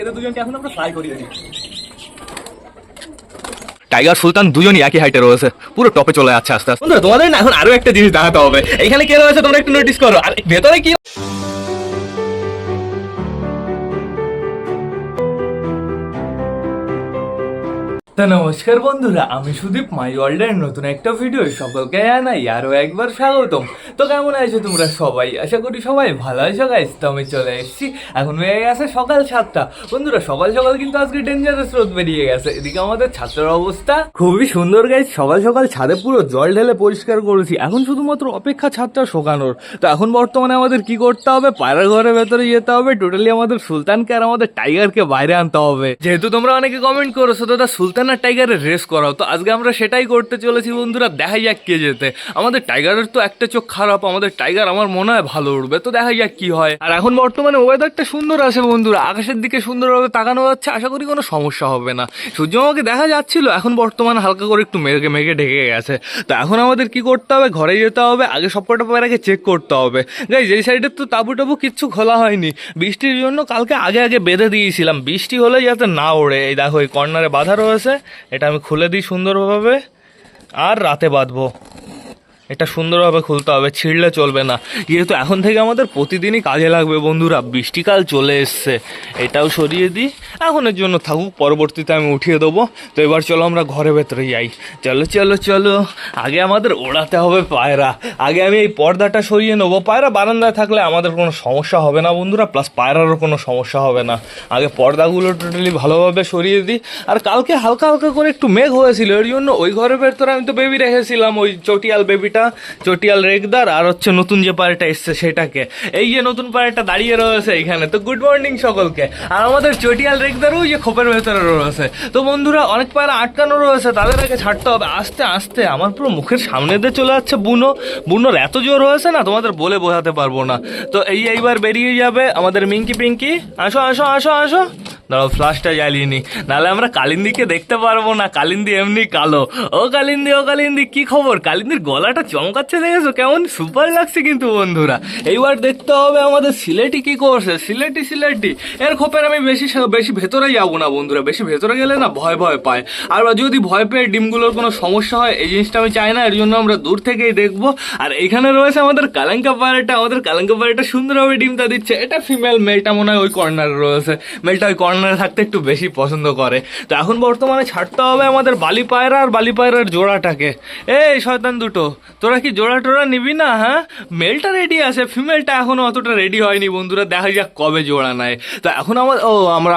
এদের দুজনকে এখন আমরা ফ্লাই করিয়ে দিই। টাইগার সুলতান দুজনই একই হাইটে রয়েছে, পুরো টপে চলে যাচ্ছে আস্তে আস্তে। বন্ধুরা তোমাদের না এখন আরো একটা জিনিস দেখাতে হবে। এখানে কে রয়েছে তোমরা একটু নোটিস করো, আর ভেতরে কি। তো নমস্কার বন্ধুরা, আমি সুদীপ, মাই ওয়ার্ল্ডের নতুন একটা ভিডিও সকলকে জানাই আরও একবার স্বাগতম। তো কেমন আছো তোমরা সবাই? আশা করি সবাই ভালো আছো গাইস। তো আমি চলে এসেছি, এখন হয়ে গেছে সকাল 7টা। বন্ধুরা সকাল সকাল কিন্তু আজকে ডেঞ্জারাস রোদ বেরিয়ে গেছে। এদিকে আমাদের ছাত্রের অবস্থা খুবই সুন্দর গাইস। সকাল সকাল ছাদে পুরো জল ঢেলে পরিষ্কার করেছি, এখন শুধুমাত্র অপেক্ষা ছাদটা শোকানোর। তো এখন বর্তমানে আমাদের কি করতে হবে, পায়রা ঘরের ভেতরে যেতে হবে। টোটালি আমাদের সুলতানকে আর আমাদের টাইগারকে বাইরে আনতে হবে। যেহেতু তোমরা অনেকে কমেন্ট করেছো দাদা সুলতান আর টাইগারের রেস করাও, তো আজকে আমরা সেটাই করতে চলেছি বন্ধুরা। দেখা যাক কে যেতে। আমাদের টাইগারের তো একটা চোখ খারাপ, আমাদের টাইগার আমার মনে হয় ভালো উঠবে। তো দেখা যাক কি হয়। আর এখন বর্তমানে ওয়েদারটা সুন্দর আছে বন্ধুরা, আকাশের দিকে সুন্দরভাবে তাকানো যাচ্ছে। আশা করি কোনো সমস্যা হবে না। সূর্য আমাকে দেখা যাচ্ছিল, এখন বর্তমানে হালকা করে একটু মেঘে মেঘে ঢেকে গেছে। তো এখন আমাদের কি করতে হবে, ঘরে যেতে হবে। আগে সবকটা পায়রাকে চেক করতে হবে। গাইস এই সাইডে তো তাবু টাবু কিচ্ছু খোলা হয়নি, বৃষ্টির জন্য কালকে আগে বেঁধে দিয়েছিলাম। বৃষ্টি হলে যাতে না ওড়ে। এই দেখো এই কর্নারে বাঁধা রয়েছে, এটা আমি খুলে দিই সুন্দরভাবে, আর রাতে বাঁধবো। এটা সুন্দরভাবে খুলতে হবে, ছিঁড়লে চলবে না। যেহেতু এখন থেকে আমাদের প্রতিদিনই কাজে লাগবে বন্ধুরা, বৃষ্টিকাল চলে এসছে। এটাও সরিয়ে দিই, এখনের জন্য থাকুক, পরবর্তীতে আমি উঠিয়ে দেবো। তো এবার চলো আমরা ঘরের ভেতরে যাই। চলো চলো চলো, আগে আমাদের ওড়াতে হবে পায়রা। আগে আমি এই পর্দাটা সরিয়ে নেবো। পায়রা বারান্দায় থাকলে আমাদের কোনো সমস্যা হবে না বন্ধুরা, প্লাস পায়রারও কোনো সমস্যা হবে না। আগে পর্দাগুলো টোটালি ভালোভাবে সরিয়ে দিই। আর কালকে হালকা হালকা করে একটু মেঘ হয়েছিল, এর জন্য ওই ঘরের ভেতরে আমি তো বেবি রেখেছিলাম, ওই চটিয়াল বেবিটা, চটিয়াল রেগদার, আর হচ্ছে নতুন যে পায়রাটা এসছে সেটাকে। এই যে নতুন পায়রাটা দাঁড়িয়ে রয়েছে এখানে। তো গুড মর্নিং সকলকে। আর আমাদের চটিয়াল রেগদারও যে খোপের ভেতরে রয়েছে। তো বন্ধুরা অনেক পায়রা আটকানো রয়েছে, তাদের আগে ছাড়তে হবে আস্তে আস্তে। আমার পুরো মুখের সামনে দিয়ে চলে যাচ্ছে বুনোর এত জোর হয়েছে না, তোমাদের বলে বোঝাতে পারবো না। তো এইবার বেরিয়ে যাবে আমাদের মিঙ্কি পিঙ্কি। আসো আসো আসো আসো, দাঁড়াও ফ্লাশটা জ্বালিয়ে নি, নাহলে আমরা কালিন্দিকে দেখতে পারবো না। কালিন্দি এমনি কালো। ও কালিন্দি, ও কালিন্দি, কি খবর? কালিন্দির গলাটা চমকাচ্ছে, দেখেছো কেমন সুপার লাগছে কিন্তু বন্ধুরা। এইবার দেখতে হবে আমাদের সিলেটি কি করছে। সিলেটি এর খোপের আমি বেশি ভেতরে যাবো না বন্ধুরা, বেশি ভেতরে গেলে না ভয় পায়। আর যদি ভয় পেয়ে ডিমগুলোর কোনো সমস্যা হয়, এই জিনিসটা আমি চাই না। এর জন্য আমরা দূর থেকেই দেখবো। আর এখানে রয়েছে আমাদের কালাঙ্কা পায়রাটা। আমাদের কালাঙ্কা পায়রাটা সুন্দরভাবে ডিমটা দিচ্ছে। এটা ফিমেল, মেলটা মনে হয় ওই কর্নারে রয়েছে। মেলটা ওই কর্নারে থাকতে একটু বেশি পছন্দ করে। তো এখন বর্তমানে ছাড়তে হবে আমাদের বালি পায়রা আর বালি পায়রার জোড়াটাকে। এই শয়তান দুটো, তোরা কি জোড়া টোড়া নিবি না? হ্যাঁ, মেলটা রেডি আছে, ফিমেলটা এখনো অতটা রেডি হয়নি বন্ধুরা। দেখা যাক কবে জোড়া নেয়। তো এখন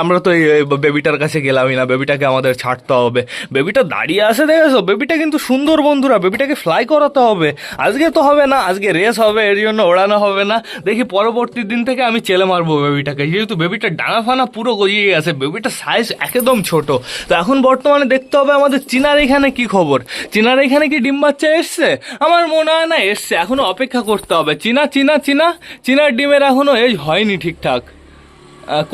আমরা তো এই বেবিটার কাছে গেলামই না, বেবিটাকে আমাদের ছাড়তে হবে। বেবিটা দাঁড়িয়ে আছে দেখেছো, বেবিটা কিন্তু সুন্দর বন্ধুরা। বেবিটাকে ফ্লাই করাতে হবে। আজকে তো হবে না, আজকে রেস হবে, এর জন্য ওড়ানো হবে না। দেখি পরবর্তী দিন থেকে আমি চেলে মারবো বেবিটাকে, যেহেতু বেবিটার ডানা ফানা পুরো গজিয়ে গেছে। বেবিটার সাইজ একদম ছোট। তো এখন বর্তমানে দেখতে হবে আমাদের চিনার এখানে কি খবর। চিনার এখানে কি ডিম বাচ্চা এসছে? আমার মনে হয় না এসছে, এখনো অপেক্ষা করতে হবে। চিনার ডিমের এখনো এজ হয়নি ঠিকঠাক।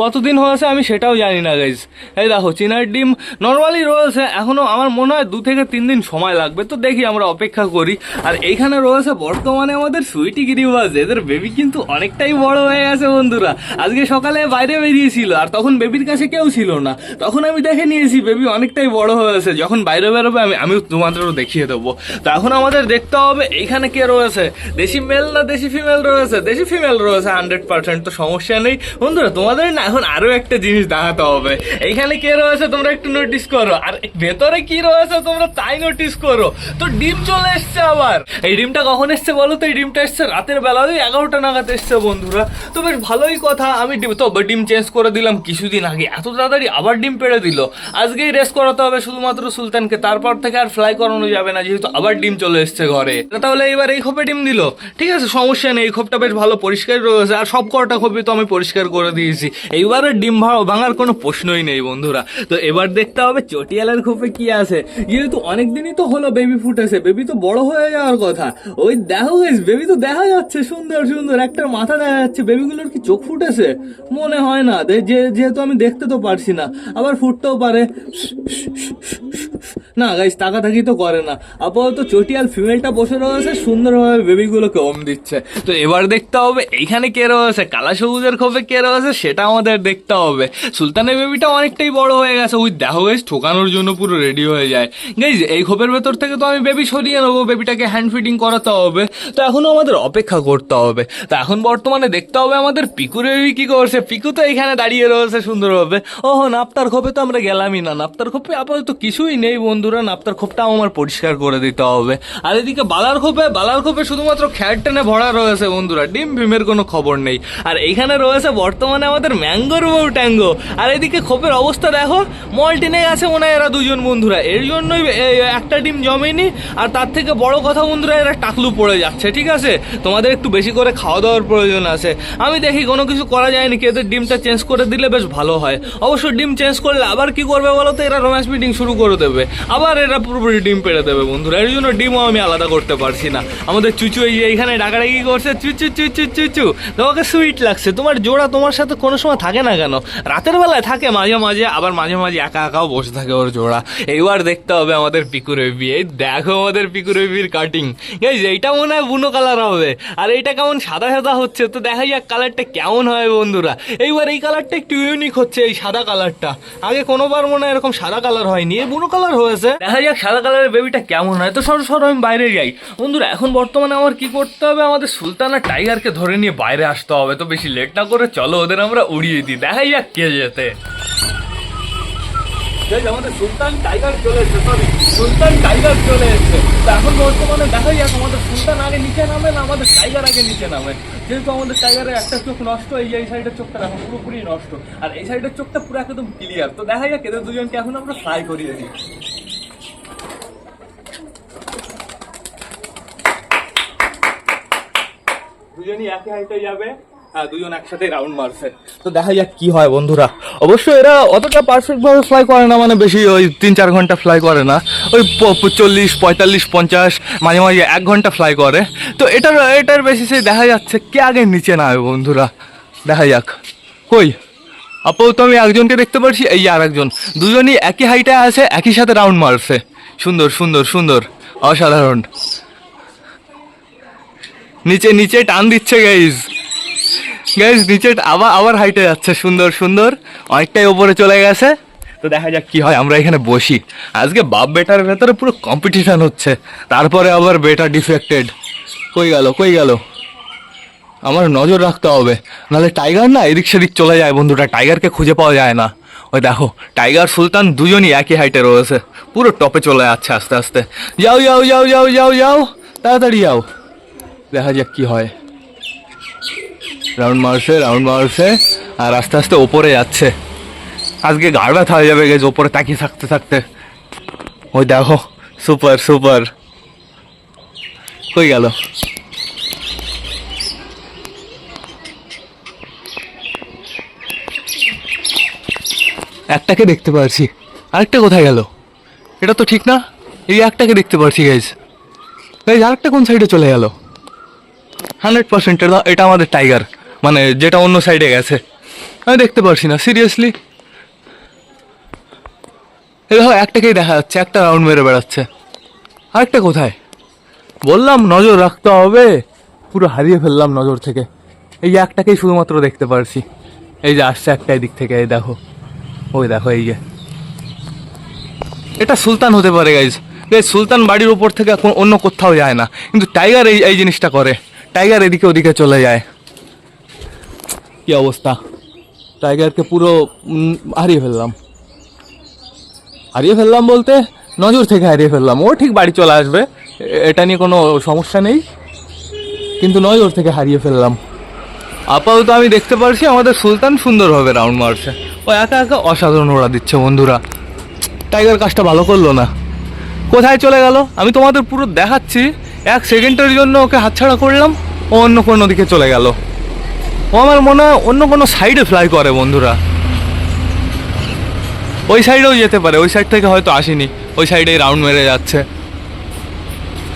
কতদিন হয়েছে আমি সেটাও জানি না গাইজ। এই দেখো চিনার ডিম নর্মালি রয়েছে, এখনও আমার মনে হয় 2 থেকে 3 দিন সময় লাগবে। তো দেখি, আমরা অপেক্ষা করি। আর এইখানে রয়েছে বর্তমানে আমাদের সুইটি গিরিবাজ। এদের বেবি কিন্তু অনেকটাই বড় হয়ে গেছে বন্ধুরা। আজকে সকালে বাইরে বেরিয়েছিল, আর তখন বেবির কাছে কেউ ছিল না। তখন আমি দেখে নিয়েছি বেবি অনেকটাই বড় হয়েছে। যখন বাইরে বেরোবে আমিও তোমাদেরও দেখিয়ে দেবো। তো এখন আমাদের দেখতে হবে এইখানে কে রয়েছে, দেশি মেল না দেশি ফিমেল রয়েছে। দেশি ফিমেল রয়েছে 100%, তো সমস্যা নেই বন্ধুরা। তোমাদের না এখন আরো একটা জিনিস দেখাতে হবে। এইখানে কে রয়েছে তোমরা একটু নোটিস করো, আর ভেতরে কি রয়েছে তোমরা তাই নোটিস করো। তো ডিম চলে এসছে আবার। এই ডিমটা কখন এসছে বলো তো? এই ডিমটা এসছে রাতের বেলা, ওই 11টা নাগাদ এসছে বন্ধুরা। তো বেশ ভালোই কথা। আমি ডিম চেঞ্জ করে দিলাম কিছুদিন আগে, এত তাড়াতাড়ি আবার ডিম পেড়ে দিল। আজকেই রেস করাতে হবে শুধুমাত্র সুলতানকে, তারপর থেকে আর ফ্লাই করানো যাবে না, যেহেতু আবার ডিম চলে এসছে ঘরে। তাহলে এবার এই খোপে ডিম দিল, ঠিক আছে, সমস্যা নেই। এই খোপটা বেশ ভালো পরিষ্কার রয়েছে, আর সব কটা খোপই তো আমি পরিষ্কার করে দিয়েছি। এইবারে ডিম ভাঙার কোনো প্রশ্নই নেই বন্ধুরা। তো এবার দেখতে হবে চটিয়ালের খোপে কি আছে। যেহেতু অনেকদিনই তো হলো বেবি ফুটেছে, বেবি তো বড় হয়ে যাওয়ার কথা। ওই দেখো বেবি তো দেখা যাচ্ছে সুন্দর সুন্দর, একটা মাথা দেখা যাচ্ছে। বেবিগুলোর কি চোখ ফুটেছে? মনে হয় না, যেহেতু আমি দেখতে তো পারছি না। আবার ফুটতেও পারে। না গাইস, তাকাতাকি তো করে না। আপাতত চটিয়াল ফিমেলটা বসে রয়েছে, সুন্দরভাবে বেবিগুলোকে ওম দিচ্ছে। তো এবার দেখতে হবে এইখানে কে রয়েছে, কালা সবুজের খোপে কে রয়েছে সেটা আমাদের দেখতে হবে। সুলতানের বেবিটা অনেকটাই বড় হয়ে গেছে, ওই দেখো গাইস ঠোকানোর জন্য পুরো রেডি হয়ে যায়। গাইস এই খোপের ভেতর থেকে তো আমি বেবি সরিয়ে নেবো, বেবিটাকে হ্যান্ড ফিডিং করাতে হবে। তো এখনো আমাদের অপেক্ষা করতে হবে। তো এখন বর্তমানে দেখতে হবে আমাদের পিকুর বেবি কি করছে। পিকু তো এখানে দাঁড়িয়ে রয়েছে সুন্দরভাবে। ওহো, নাপ্তার খোপে তো আমরা গেলামই না। নাপ্তার খোপে আপাতত কিছুই নেই বন্ধুরা, নাপ্তার খোপটাও আমার পরিষ্কার করে দিতে হবে। আর এদিকে বালার খোপে শুধুমাত্র খ্যাট টেনে ভরা রয়েছে বন্ধুরা, ডিম ভীমের কোনো খবর নেই। আর এইখানে রয়েছে বর্তমানে আমাদের ম্যাঙ্গোর বউ ট্যাঙ্গো। আর এদিকে খোপের অবস্থা দেখো, মল্টিনে গেছে মনে হয় এরা দুজন বন্ধুরা, এর জন্যই একটা ডিম জমেনি। আর তার থেকে বড় কথা বন্ধুরা, এরা টাকলু পড়ে যাচ্ছে। ঠিক আছে, তোমাদের একটু বেশি করে খাওয়া দাওয়ার প্রয়োজন আছে। আমি দেখি কোনো কিছু করা যায় নাকি, এদের ডিমটা চেঞ্জ করে দিলে বেশ ভালো হয়। অবশ্য ডিম চেঞ্জ করলে আবার কি করবে বলো তো, এরা রোম্যান্স মিটিং শুরু করে দেবে, আবার এরা পুরোপুরি ডিম পেড়ে দেবে বন্ধুরা। এর জন্য ডিমও আমি আলাদা করতে পারছি না। আমাদের চুচু এই যে এইখানে ডাকাডাকি করছে, চুচু চুচু চুচু। তোমাকে সুইট লাগছে, তোমার জোড়া তোমার সাথে কোনো সময় থাকে না কেন? রাতের বেলায় থাকে মাঝে মাঝে, আবার মাঝে মাঝে একা একাও বসে থাকে ওর জোড়া। এইবার দেখতে হবে আমাদের পিকুর বেবি। এই দেখো আমাদের পিকুর বেবির কাটিং। এইটা মনে হয় বুনো কালার হবে, আর এইটা কেমন সাদা সাদা হচ্ছে। তো দেখা যাক কালারটা কেমন হয় বন্ধুরা। এইবার এই কালারটা একটু ইউনিক হচ্ছে, এই সাদা কালারটা। আগে কোনোবার মনে হয় এরকম সাদা কালার হয়নি, এই বুনো কালার হয়েছে। দেখা যাক সাদা কালারের বেবিটা কেমন হয়। তো সরো আমি বাইরে যাই বন্ধুরা। এখন বর্তমানে আমার কি করতে হবে, আমাদের সুলতান আর টাইগারকে ধরে নিয়ে বাইরে আসতে হবে। তো বেশি লেট না করে চলো ওদের আমরা উড়িয়ে দিই, দেখা যাক কে যেতে। আমাদের সুলতান টাইগার চলে এসেছে, সুলতান টাইগার চলে এসেছে। তো এখন বর্তমানে দেখা যাক আমাদের সুলতান আগে নিচে নামে না আমাদের টাইগার আগে নিচে নামে। যেহেতু আমাদের টাইগারের একটা চোখ নষ্ট, এই সাইডের চোখটা এখন পুরোপুরি নষ্ট, আর এই সাইডের চোখটা পুরো একদম ক্লিয়ার। তো দেখা যাক এদের দুজনকে এখন আমরা ফ্লাই করিয়ে দিই। দুজনই একই হাইটে যাবে, দুজন একসাথে রাউন্ড মারছে। তো দেখা যাক কি হয় বন্ধুরা। অবশ্য এরা অতটা পারফেক্ট ভাবে ফ্লাই করে না, মানে বেশি ওই 3-4 ঘন্টা ফ্লাই করে না, ওই 40, 45, 50, মাঝে মাঝে 1 ঘন্টা ফ্লাই করে। তো এটার বেসিসে দেখা যাচ্ছে কে আগে নিচে নামে বন্ধুরা। দেখা যাক। কই আপাতত আমি একজনকে দেখতে পাচ্ছি, এই আর একজন। দুজনই একই হাইটে আছে, একই সাথে রাউন্ড মারছে। সুন্দর সুন্দর সুন্দর, অসাধারণ। নিচে নিচে টান দিচ্ছে গাইজ নিচে আবার হাইটে যাচ্ছে। সুন্দর সুন্দর, অনেকটাই ওপরে চলে গেছে। তো দেখা যাক কি হয়। আমরা এখানে বসি। আজকে বাপ বেটার ভেতরে পুরো কম্পিটিশন হচ্ছে। তারপরে আবার বেটা ডিফেক্টেড। কই গেল আমার নজর রাখতে হবে, নাহলে টাইগার না এদিক সেদিক চলে যায় বন্ধুরা, টাইগারকে খুঁজে পাওয়া যায় না। ওই দেখো টাইগার সুলতান দুজনই একই হাইটে রয়েছে, পুরো টপে চলে যাচ্ছে আস্তে আস্তে। যাও যাও যাও যাও যাও যাও, তাড়াতাড়ি যাও। দেখা যাক কি হয়। রাউন্ড মারছে আর আস্তে আস্তে ওপরে যাচ্ছে। আজকে গাড় ব্যথা হয়ে যাবে গেছে ওপরে তাকিয়ে থাকতে থাকতে। ওই দেখো, সুপার সুপার। কই গেল? একটাকে দেখতে পাচ্ছি, আরেকটা কোথায় গেল? এটা তো ঠিক না। এই একটাকে দেখতে পাচ্ছি গাইজ। আরেকটা কোন সাইডে চলে গেল? 100% এটা আমাদের টাইগার, মানে যেটা অন্য সাইডে গেছে। আমি দেখতে পারছি না সিরিয়াসলি। দেখো একটাকেই দেখা যাচ্ছে, একটা রাউন্ড মেরে বেড়াচ্ছে। আরেকটা কোথায়? বললাম নজর রাখতে হবে, পুরো হারিয়ে ফেললাম নজর থেকে। এই যে একটাকেই শুধুমাত্র দেখতে পারছি, এই যে আসছে একটা দিক থেকে। এই দেখো, ওই দেখো, এই যে এটা সুলতান হতে পারে গাইজ। সুলতান বাড়ির উপর থেকে অন্য কোথাও যায় না, কিন্তু টাইগার এই জিনিসটা করে। টাইগার এদিকে ওদিকে চলে যায়। কি অবস্থা, টাইগারকে পুরো হারিয়ে ফেললাম বলতে নজর থেকে হারিয়ে ফেললাম। ও ঠিক বাড়ি চলে আসবে, এটা নিয়ে কোনো সমস্যা নেই, কিন্তু নজর থেকে হারিয়ে ফেললাম। আপাতত আমি দেখতে পারছি আমাদের সুলতান সুন্দরভাবে রাউন্ড মারছে। ও একা একা অসাধারণ ওড়া দিচ্ছে বন্ধুরা। টাইগার কাজটা ভালো করলো না। কোথায় চলে গেল আমি তোমাদের পুরো দেখাচ্ছি। 1 সেকেন্ডের জন্য ওকে হাতছাড়া করলাম, ও অন্য কোনো দিকে চলে গেল। ও আমার মনে হয় অন্য কোনো সাইডে ফ্লাই করে বন্ধুরা। ওই সাইডেও যেতে পারে, ওই সাইড থেকে হয়তো আসেনি, ওই সাইডেই রাউন্ড মেরে যাচ্ছে।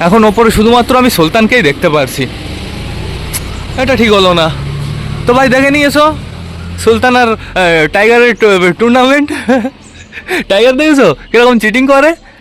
এখন ওপরে শুধুমাত্র আমি সুলতানকেই দেখতে পারছি। এটা ঠিক হলো না। তো ভাই দেখে নিয়েছো সুলতান আর টাইগারের টুর্নামেন্ট? টাইগার দেখেছো কিরকম চিটিং করে?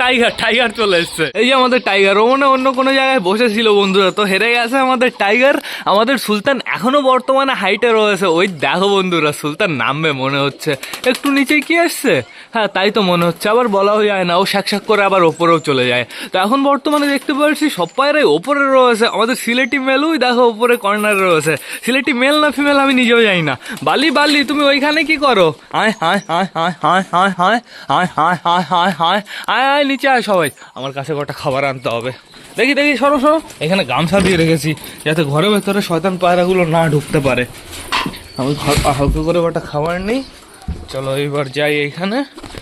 টাইগার টাইগার চলে এসছে। এই যে আমাদের টাইগার, ও মনে অন্য কোনো জায়গায় বসেছিল বন্ধুরা, তো হেরে গেছে আমাদের টাইগার। আমাদের সুলতান এখনো বর্তমানে হাইটে রয়েছে, ওই দেখো বন্ধুরা সুলতান নামবে মনে হচ্ছে। একটু নিচে কি আসছে, হ্যাঁ তাই তো মনে হচ্ছে, আবার বলাও যায় না, ও শাক করে আবার ওপরেও চলে যায়। তো এখন বর্তমানে দেখতে পাচ্ছি সব পায়রাই ওপরে রয়েছে। আমাদের সিলেটি মেলুই দেখো ওপরে কর্নারে রয়েছে। সিলেটি মেল না ফিমেল আমি নিজেও জানি না। বালি বালি তুমি ওইখানে কি করো? আয় হায় হায় হায় হায় হায় হায় হায় হায় হায় হায় হায় আয় আয় নিচে আয় সবাই, আমার কাছে কটা খাবার আনতে হবে। দেখি দেখি সরো সরো, এখানে গামছা দিয়ে রেখেছি যাতে ঘরের ভেতরে শয়তান পায়রাগুলো না ঢুকতে পারে। আমি হালকা করে কটা খাবার নেই। চলো এইবার যাই এইখানে,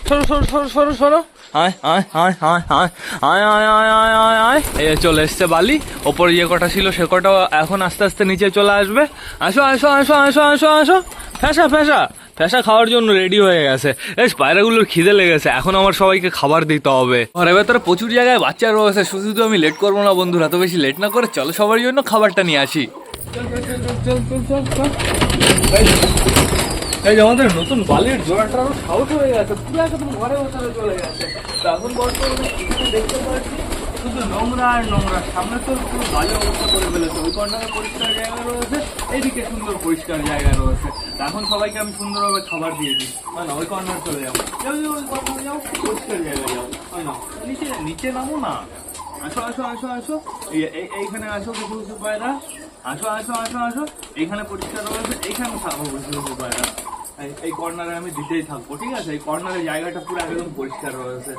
সরো সরো সরো সরো সরো, আয় আয় আয় আয় আয় আয় আয় আয় আয় আয় আয়। এই চলে এসছে বালি, ওপরে যে কটা ছিল সে কটাও এখন আস্তে আস্তে নিচে চলে আসবে। আসো আসো আসো আসো আসো আসো, ফ্যাসা ফ্যাসা ফ্যাসা খাওয়ার জন্য রেডি হয়ে গেছে। এই পায়রাগুলোর খিদে লেগেছে, এখন আমার সবাইকে খাবার দিতে হবে। ঘরের ভেতরে প্রচুর জায়গায় বাচ্চা রয়েছে, শুধু আমি লেট করবো না বন্ধুরা, তো বেশি লেট না করে চলো সবার জন্য খাবারটা নিয়ে আসি। চল চল চল চল চল চল চল। এই যে আমাদের নতুন বালির জোড়াটা আরো সাউট হয়ে গেছে, পুরো একদম ঘরে ভেতরে চলে গেছে। তো এখন বর্তমানে এখানে দেখতে পাচ্ছি শুধু নোংরা আর নোংরা, সামনে তো পুরো বাজে অবস্থা করে ফেলেছে। ওই কর্নারে পরিষ্কার জায়গা রয়েছে, এইদিকে সুন্দর পরিষ্কার জায়গা রয়েছে। এখন সবাইকে আমি সুন্দরভাবে খাবার দিয়ে দিই। হয় না, ওই কর্নার চলে যাও, যাও যাও ওই কর্নারে যাও, পরিষ্কার জায়গায় যাও। হয় না, নিচে নিচে নামো না, আসো আসো আসো আসো, এইখানে আসো কিছু কিছু পায়রা, আসো আসো আসো আসো, এইখানে পরিষ্কার রয়েছে, এইখানে থাকবো কিছু কিছু পায়রা। এই কর্নারে আমি দিতেই থাকবো, ঠিক আছে? এই কর্নারের জায়গাটা পুরো একদম পরিষ্কার রয়েছে।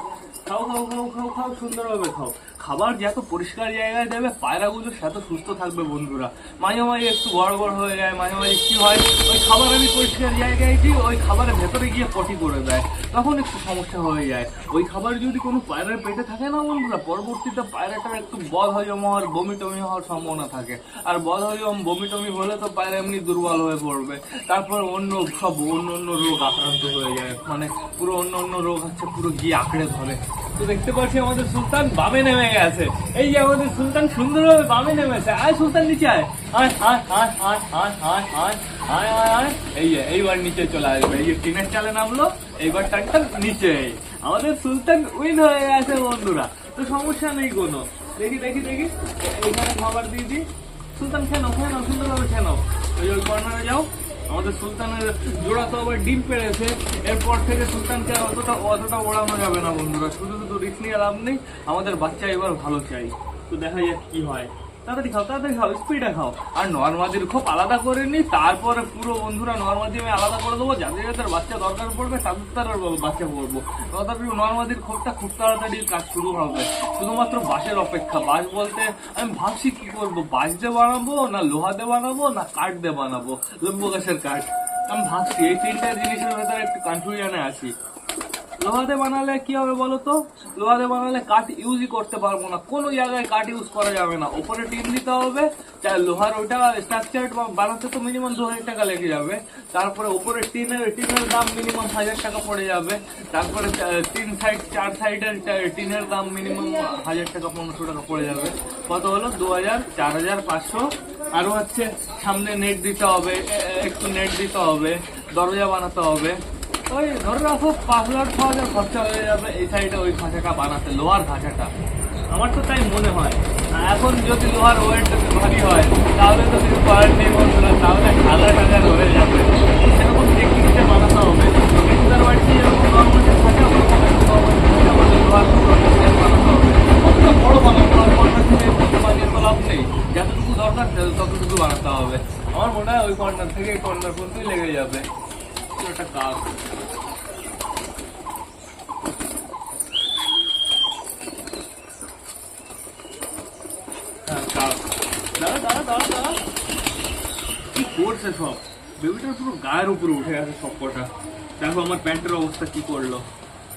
খাও খাও খাও খাও খাও, সুন্দরভাবে খাও। খাবার যত পরিষ্কার জায়গায় দেবে পায়রাগুলো সেত সুস্থ থাকবে বন্ধুরা। মাঝে মাঝে একটু গড়বড় হয়ে যায়, মাঝে মাঝে কি হয়, ওই খাবার আমি পরিষ্কার জায়গায় দিই, ওই খাবারের ভেতরে গিয়ে পটি করে দেয়, তখন একটু সমস্যা হয়ে যায়। ওই খাবার যদি কোনো পায়রার পেটে থাকে না বন্ধুরা, পরবর্তীতে পায়রাটার একটু বদ হজম হওয়ার, বমি টমি হওয়ার সম্ভাবনা থাকে। আর বদ হজম বমি টমি হলে তো পায়রা এমনি দুর্বল হয়ে পড়বে, তারপর অন্য সব অন্য অন্য রোগ আক্রান্ত হয়ে যায়, মানে পুরো অন্য অন্য রোগ হচ্ছে পুরো গিয়ে আঁকড়ে ধরে। তো দেখতে পাচ্ছি আমাদের সুলতান বামে নেমে গেছে। এই যে আমাদের সুলতান সুন্দরভাবে বামে নেমেছে। আয় সুলতান নিচে আয়, আয় আয় আয় আয় আয় আয় আয় আয় আয় আয়। এই যে এইবার নিচে চলে আসবে, এই যে টিনের চালে নামলো, এইবার টাকটা নিচে। আমাদের সুলতান উইন হয়ে গেছে বন্ধুরা, তো সমস্যা নেই কোনো। দেখি দেখি দেখি, এইখানে খাবার দিয়ে দিই। সুলতান খেয়ে নাও খেয়ে নাও, সুন্দরভাবে খেয়ে নাও। ওই কর্নারে যাও। আমাদের সুলতানের জোড়া তো আবার ডিম পেড়েছে, এরপর থেকে সুলতানকে অতটা ওড়ানো যাবে না বন্ধুরা। শুধু শুধু রিস্ক নিয়ে লাভ নেই, আমাদের বাচ্চা এবার ভালো চাই। তো দেখা যাক কি হয়। তাড়াতাড়ি খাও তাড়াতাড়ি খাও, স্পিডে খাও। আর নর্মাদির খুব আলাদা করে নি, তারপরে পুরো বন্ধুরা নর্মাদি আমি আলাদা করে দেবো। যাদের যাদের বাচ্চা দরকার পড়বে তাদের তার বাচ্চা পড়বো। তথাপি নর্মাদির খোপটা খুব তাড়াতাড়ি কাজ শুরু হবে, শুধুমাত্র বাঁশের অপেক্ষা। বাঁশ বলতে আমি ভাবছি কি করবো, বাঁশ দিয়ে বানাবো না লোহা দিয়ে বানাবো না কাঠ দিয়ে বানাবো, লেম্বু গাছের কাঠ। আমি ভাবছি এই তিনটা জিনিসের ভেতরে একটু কনফিউশনে আছি। লোহাতে বানালে কি হবে বলো তো? লোহাতে বানালে কাঠ ইউজই করতে পারবো না, কোনো জায়গায় কাঠ ইউজ করা যাবে না। ওপরে টিন দিতে হবে, চাই লোহার ওইটা স্ট্রাকচার বানাতে তো মিনিমাম 2000 টাকা লেগে যাবে। তারপরে ওপরে টিনের দাম মিনিমাম 1000 টাকা পড়ে যাবে। তারপরে 4 সাইডের টিনের দাম মিনিমাম 1000 টাকা 1500 টাকা পড়ে যাবে। কত হলো? 2000, 4500। আরো হচ্ছে সামনে নেট দিতে হবে, একটু নেট দিতে হবে, দরজা বানাতে হবে। ওই ধরে রাখো 5,000-6,000 খরচা হয়ে যাবে এই সাইডে ওই খাঁচাটা বানাতে, লোহার খাঁচাটা। আমার তো তাই মনে হয়। এখন যদি লোহার ওয়েট ভারী হয় তাহলে তো কিছু করার নেই বন্ধুরা, তাহলে 1,000 হয়ে যাবে। সেরকম টেকনিকটা বানাতে হবে। তার বাড়িতে যেরকম নর্মাল খাঁচা আমাদের লোহার বানাতে হবে। অতটা বড় বানাবো, আর কর্নার থেকে বানিয়ে তো লাভ নেই। যতটুকু দরকার ততটুকু বানাতে হবে। আমার মনে হয় ওই কর্নার থেকে এই কর্নার পর্যন্তই লেগে যাবে। একটা কাজ কি করছে সব, বেবিটার পুরো গায়ের উপরে উঠে গেছে সব কটা। দেখো আমার প্যান্টের অবস্থা কি করলো।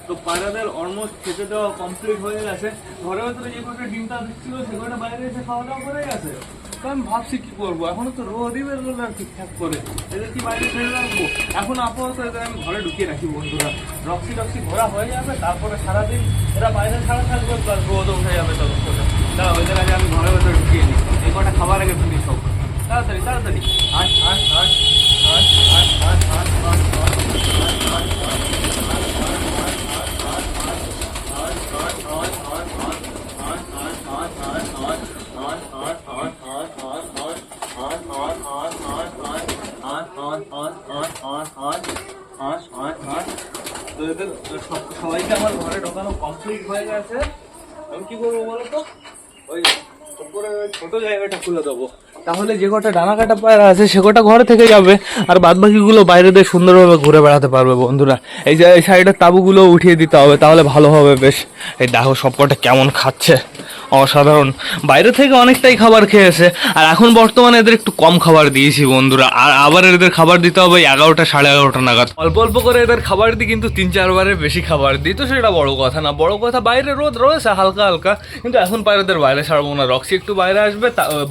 তো পায়রাদের অলমোস্ট খেতে দেওয়া কমপ্লিট হয়ে গেছে। ঘরের ভেতরে যে কটা ডিমটা দিচ্ছিল সে কটা বাইরে এসে খাওয়া দাওয়া করে গেছে। তো আমি ভাবছি কি করবো, এখনো তো রোদই বেরোলো না ঠিকঠাক করে, এদের কি বাইরে ফেলে রাখবো? এখন আপাতত এদের আমি ঘরে ঢুকিয়ে রাখি বন্ধুরা। রক্সি ঘোরা হয়ে যাবে, তারপরে সারাদিন এরা বাইরে ছাড়া থাকবে, প্লাস রোদও উঠে যাবে ততক্ষণে। দাঁড়া ওদের আগে আমি ঘরের ভেতরে ঢুকিয়ে নিই, এই কটা খাবার আগে ফিনিশ হোক। তাড়াতাড়ি তাড়াতাড়ি আয় আয় আয় আয় আয় আয় আয় আয় আয় আয় এদের সবাইকে আমার ঘরে ঢোকানো কমপ্লিট হয়ে গেছে। আমি কি করবো বলো তো, ওই উপরে ছোট জায়গাটা খুলে দেবো, তাহলে যে কটা ডানা কাটা পায়রা আছে সে কটা ঘরে থেকে যাবে, আর বাদ বাকিগুলো বাইরে দিয়ে সুন্দরভাবে ঘুরে বেড়াতে পারবে বন্ধুরা। এই যে এই সাইডের তাবুগুলো উঠিয়ে দিতে হবে, তাহলে ভালো হবে বেশ। এই দেখো সব কটা কেমন খাচ্ছে, অসাধারণ। বাইরে থেকে অনেকটাই খাবার খেয়েছে, আর এখন বর্তমানে এদের একটু কম খাবার দিয়েছি বন্ধুরা, আর আবার এদের খাবার দিতে হবে 11টা 11:30 নাগাদ। অল্প অল্প করে এদের খাবার দিই, কিন্তু 3-4 বারের বেশি খাবার দিই, তো সেটা বড় কথা না। বড় কথা বাইরে রোদ রয়েছে হালকা হালকা, কিন্তু এখন পায়রাদের বাইরে ছাড়বো না। রক্সি একটু বাইরে আসবে,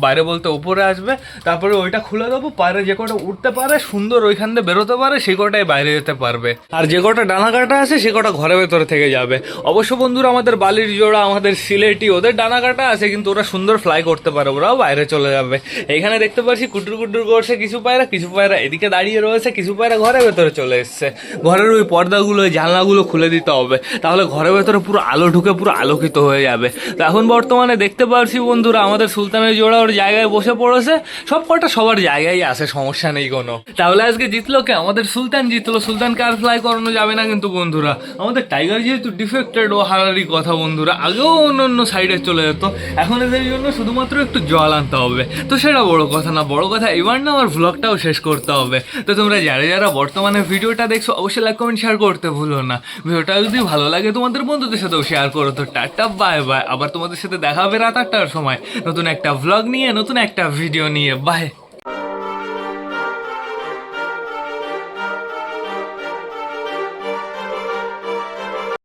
বাইরে বলতে উপরে আসবে, তারপরে ওইটা খুলে দেবো। পায়রা যে কটা উঠতে পারে সুন্দর ওইখান দিয়ে বেরোতে পারে, সেই কটাই বাইরে যেতে পারবে, আর যে কটা ডানা কাটা আছে সে কটা ঘরে ভেতরে থেকে যাবে। অবশ্য বন্ধুরা আমাদের বালির জোড়া, আমাদের সিলেটি, ওদের ডানা কাটা আছে, কিন্তু ওরা সুন্দর ফ্লাই করতে পারে, ওরাও বাইরে চলে যাবে। এখানে দেখতে পাচ্ছি কুটুর কুটুর করছে কিছু পায়রা, কিছু পায়রা এদিকে দাঁড়িয়ে রয়েছে, কিছু পায়রা ঘরের ভেতরে চলে এসছে। ঘরের ওই পর্দাগুলো, ওই জানলাগুলো খুলে দিতে হবে, তাহলে ঘরের ভেতরে পুরো আলো ঢুকে পুরো আলোকিত হয়ে যাবে। তো এখন বর্তমানে দেখতে পাচ্ছি বন্ধুরা আমাদের সুলতানের জোড়া ওর জায়গায় বসে পড়েছে। সব কটা সবার জায়গায় আসে, সমস্যা নেই কোনো। তাহলে আজকে জিতলো কে? আমাদের সুলতান জিতলো। সুলতানকে আর ফ্লাই করানো যাবে না কিন্তু বন্ধুরা। আমাদের টাইগার যেহেতু ডিফেক্টেড, ও হারারই কথা বন্ধুরা। আগেও অন্য অন্য সাইডে চলে যেত, এখন এদের জন্য শুধুমাত্র একটু জল আনতে হবে, তো সেটা বড় কথা না। বড় কথা এবার না আমার ভ্লগটাও শেষ করতে হবে। তো তোমরা যারা যারা বর্তমানে ভিডিওটা দেখছো অবশ্যই লাইক কমেন্ট শেয়ার করতে ভুলো না। ভিডিওটা যদি ভালো লাগে তোমাদের বন্ধুদের সাথেও শেয়ার করো। তো টাটা বাই বাই, আবার তোমাদের সাথে দেখা হবে রাত 8টার সময় নতুন একটা ভ্লগ নিয়ে, নতুন একটা ভিডিও নিয়ে। বাই।